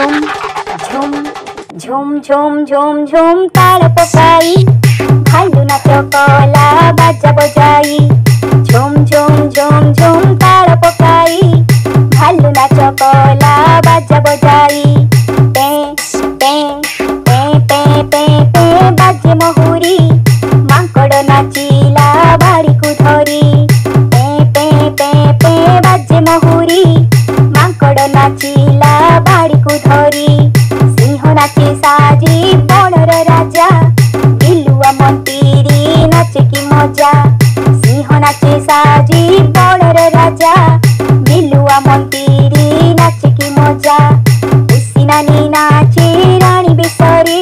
झुम झुम झुम झुम झुम ताल पकाई भालू नाच कला बाजा बजाई झुम झुम झुम झुम ताल पकाई भालू नाच कला बाजा बजाई पे पे पे पे पे पे बाजे महुरी मांकड़ नाचिला बाड़ी को धरी पे पे पे पे बाजे महुरी मांकड़ नाचिला बाड़ी को धरी सिंह नाचे साजी बणर राजा बिलुआ मंतीरी नाचे की मजा सिंह नाचे साजी बणर राजा बिलुआ मंतीरी नाचे की मजा उसी नानी नाचे रानी बेसरे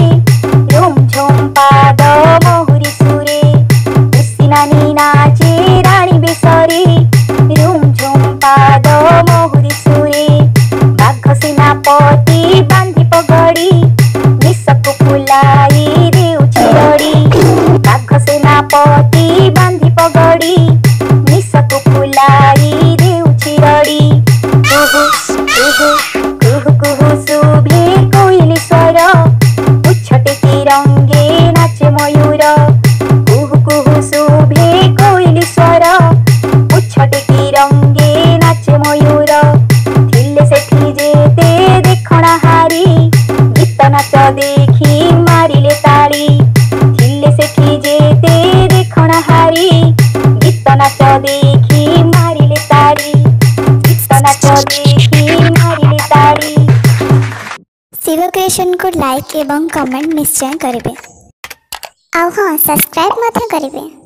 झुम झुम पाद महुरी सुरे उसी नानी नाचे रानी बेसरे झुम झुम पाद महुरी सुरे बाघ सेनापति बांधी पगड़ी निसको फुलाई देउछि रड़ी बाघ सेनापति बांधी पगड़ी निसको फुलाई देउछि रड़ी कुहु कुहु कुहु कुहु सुभे कोइली स्वर उच्छटे तिरंगे नाचे मयूर कुहु कुहु सुभे कोइली स्वर उच्छटे तिरंगे नाचे मयूर थिले सेठी जेते देखणा हारी गीत नाच देखी मारिले ताली थिले सेठी जेते देखणा हारी गीत नाच देखी मारिले ताली गीत नाच देखी मारिले ताली। शिव क्रिएशन को लाइक एवं कमेंट निश्चय करेंगे। आउ हाँ सब्सक्राइब मत करेंगे।